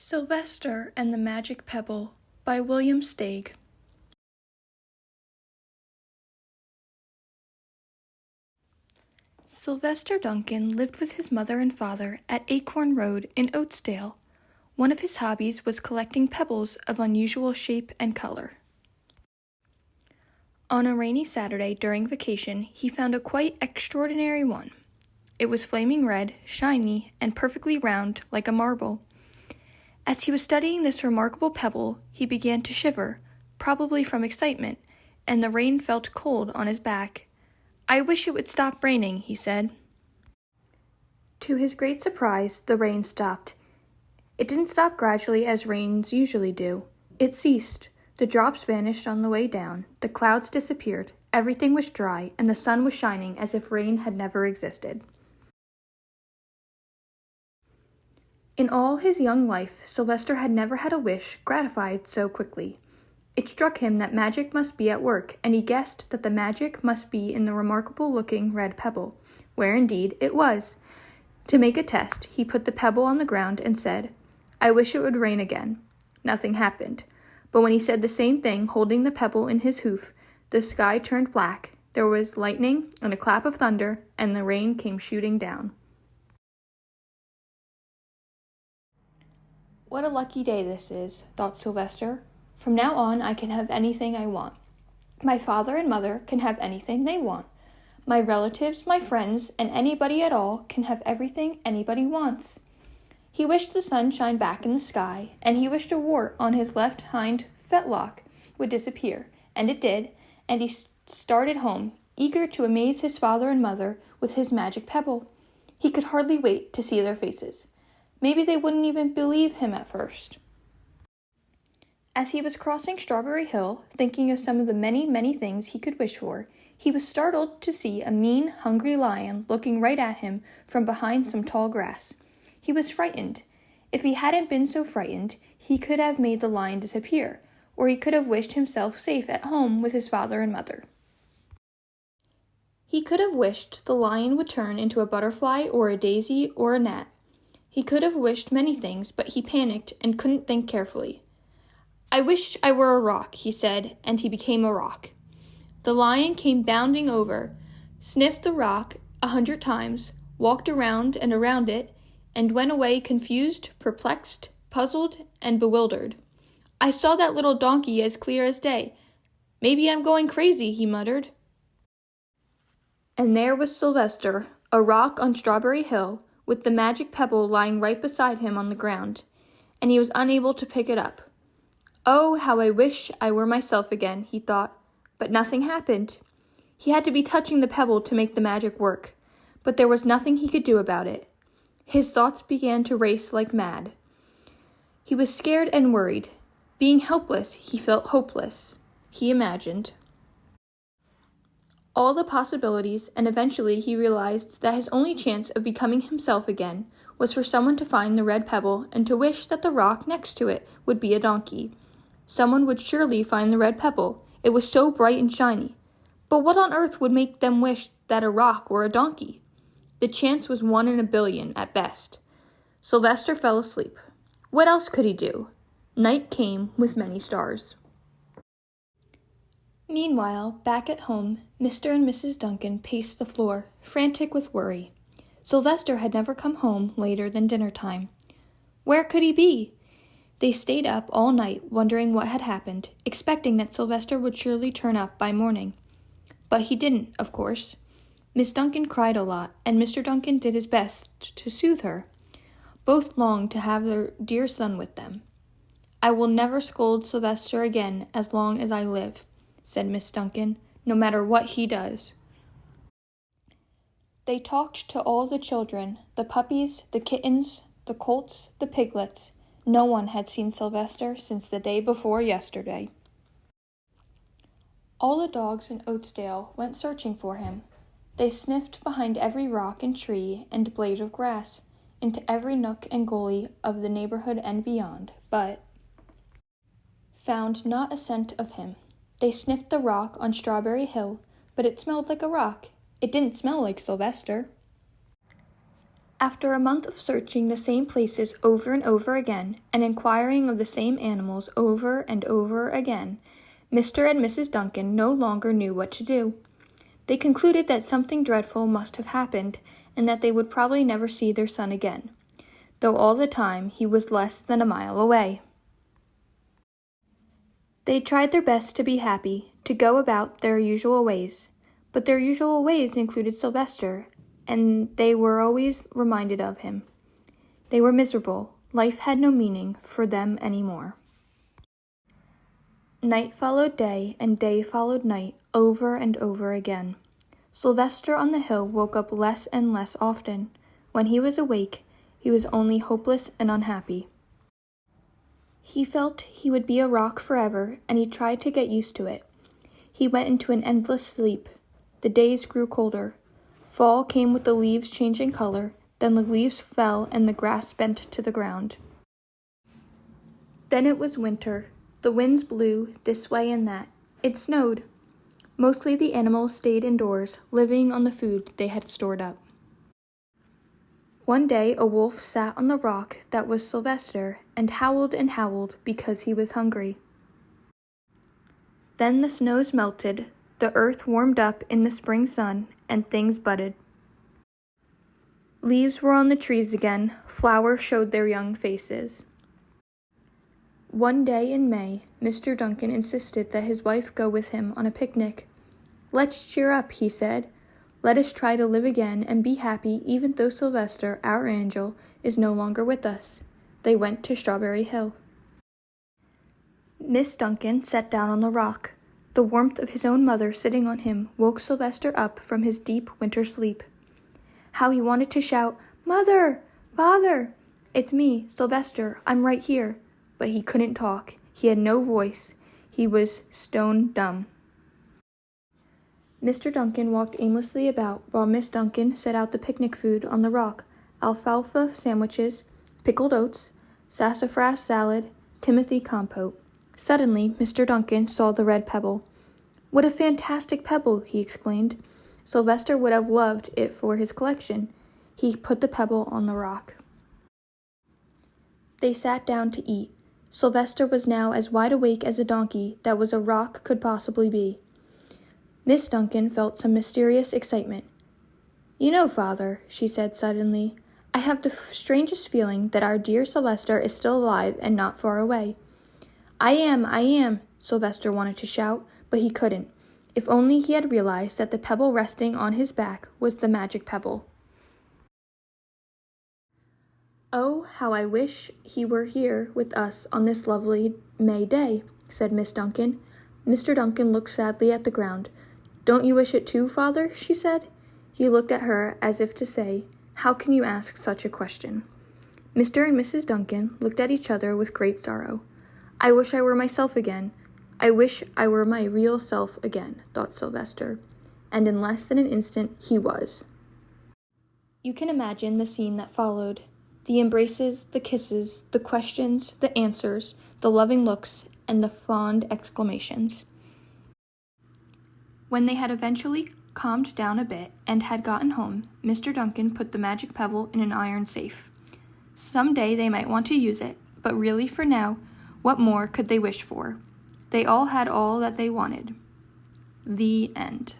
Sylvester and the Magic Pebble by William Steig. Sylvester Duncan lived with his mother and father at Acorn Road in Oatsdale. One of his hobbies was collecting pebbles of unusual shape and color. On a rainy Saturday during vacation, he found a quite extraordinary one. It was flaming red, shiny, and perfectly round like a marble. As he was studying this remarkable pebble, he began to shiver, probably from excitement, and the rain felt cold on his back. "I wish it would stop raining," he said. To his great surprise, the rain stopped. It didn't stop gradually as rains usually do. It ceased. The drops vanished on the way down, the clouds disappeared, everything was dry, and the sun was shining as if rain had never existed. In all his young life, Sylvester had never had a wish gratified so quickly. It struck him that magic must be at work, and he guessed that the magic must be in the remarkable-looking red pebble, where indeed it was. To make a test, he put the pebble on the ground and said, "I wish it would rain again." Nothing happened. But when he said the same thing, holding the pebble in his hoof, the sky turned black, there was lightning and a clap of thunder, and the rain came shooting down. "What a lucky day this is," thought Sylvester. "From now on I can have anything I want. My father and mother can have anything they want. My relatives, my friends, and anybody at all can have everything anybody wants." He wished the sun shine back in the sky, and he wished a wart on his left hind fetlock would disappear, and it did, and he started home, eager to amaze his father and mother with his magic pebble. He could hardly wait to see their faces. Maybe they wouldn't even believe him at first. As he was crossing Strawberry Hill, thinking of some of the many, many things he could wish for, he was startled to see a mean, hungry lion looking right at him from behind some tall grass. He was frightened. If he hadn't been so frightened, he could have made the lion disappear, or he could have wished himself safe at home with his father and mother. He could have wished the lion would turn into a butterfly or a daisy or a gnat. He could have wished many things, but he panicked and couldn't think carefully. "I wish I were a rock," he said, and he became a rock. The lion came bounding over, sniffed the rock 100 times, walked around and around it, and went away confused, perplexed, puzzled, and bewildered. "I saw that little donkey as clear as day. Maybe I'm going crazy," he muttered. And there was Sylvester, a rock on Strawberry Hill, with the magic pebble lying right beside him on the ground, and he was unable to pick it up. "Oh, how I wish I were myself again," he thought, but nothing happened. He had to be touching the pebble to make the magic work, but there was nothing he could do about it. His thoughts began to race like mad. He was scared and worried. Being helpless, he felt hopeless. He imagined all the possibilities, and eventually he realized that his only chance of becoming himself again was for someone to find the red pebble and to wish that the rock next to it would be a donkey. Someone would surely find the red pebble. It was so bright and shiny. But what on earth would make them wish that a rock were a donkey? The chance was 1 in a billion at best. Sylvester fell asleep. What else could he do? Night came with many stars. Meanwhile, back at home, Mr. and Mrs. Duncan paced the floor, frantic with worry. Sylvester had never come home later than dinner time. Where could he be? They stayed up all night wondering what had happened, expecting that Sylvester would surely turn up by morning. But he didn't, of course. Miss Duncan cried a lot, and Mr. Duncan did his best to soothe her. Both longed to have their dear son with them. "I will never scold Sylvester again as long as I live," said Miss Duncan, "no matter what he does." They talked to all the children, the puppies, the kittens, the colts, the piglets. No one had seen Sylvester since the day before yesterday. All the dogs in Oatsdale went searching for him. They sniffed behind every rock and tree and blade of grass, into every nook and gully of the neighborhood and beyond, but found not a scent of him. They sniffed the rock on Strawberry Hill, but it smelled like a rock. It didn't smell like Sylvester. After a month of searching the same places over and over again, and inquiring of the same animals over and over again, Mr. and Mrs. Duncan no longer knew what to do. They concluded that something dreadful must have happened, and that they would probably never see their son again, though all the time he was less than a mile away. They tried their best to be happy, to go about their usual ways, but their usual ways included Sylvester, and they were always reminded of him. They were miserable. Life had no meaning for them any more. Night followed day, and day followed night, over and over again. Sylvester on the hill woke up less and less often. When he was awake, he was only hopeless and unhappy. He felt he would be a rock forever, and he tried to get used to it. He went into an endless sleep. The days grew colder. Fall came with the leaves changing color, then the leaves fell and the grass bent to the ground. Then it was winter. The winds blew this way and that. It snowed. Mostly the animals stayed indoors, living on the food they had stored up. One day a wolf sat on the rock that was Sylvester and howled because he was hungry. Then the snows melted, the earth warmed up in the spring sun, and things budded. Leaves were on the trees again, flowers showed their young faces. One day in May, Mr. Duncan insisted that his wife go with him on a picnic. "Let's cheer up," he said. "Let us try to live again and be happy even though Sylvester, our angel, is no longer with us." They went to Strawberry Hill. Miss Duncan sat down on the rock. The warmth of his own mother sitting on him woke Sylvester up from his deep winter sleep. How he wanted to shout, "Mother! Father! It's me, Sylvester, I'm right here." But he couldn't talk. He had no voice. He was stone dumb. Mr. Duncan walked aimlessly about while Miss Duncan set out the picnic food on the rock: alfalfa sandwiches, pickled oats, sassafras salad, Timothy compote. Suddenly, Mr. Duncan saw the red pebble. "What a fantastic pebble!" he exclaimed. Sylvester would have loved it for his collection. He put the pebble on the rock. They sat down to eat. Sylvester was now as wide awake as a donkey that was a rock could possibly be. Miss Duncan felt some mysterious excitement. "You know, Father," she said suddenly, "I have the strangest feeling that our dear Sylvester is still alive and not far away." I am, Sylvester wanted to shout, but he couldn't. If only he had realized that the pebble resting on his back was the magic pebble. "Oh, how I wish he were here with us on this lovely May day," said Miss Duncan. Mr. Duncan looked sadly at the ground. "Don't you wish it too, Father?" she said. He looked at her as if to say, "How can you ask such a question?" Mr. and Mrs. Duncan looked at each other with great sorrow. "I wish I were myself again. I wish I were my real self again," thought Sylvester. And in less than an instant, he was. You can imagine the scene that followed. The embraces, the kisses, the questions, the answers, the loving looks, and the fond exclamations. When they had eventually calmed down a bit and had gotten home, Mr. Duncan put the magic pebble in an iron safe. Some day they might want to use it, but really for now, what more could they wish for? They all had all that they wanted. The end.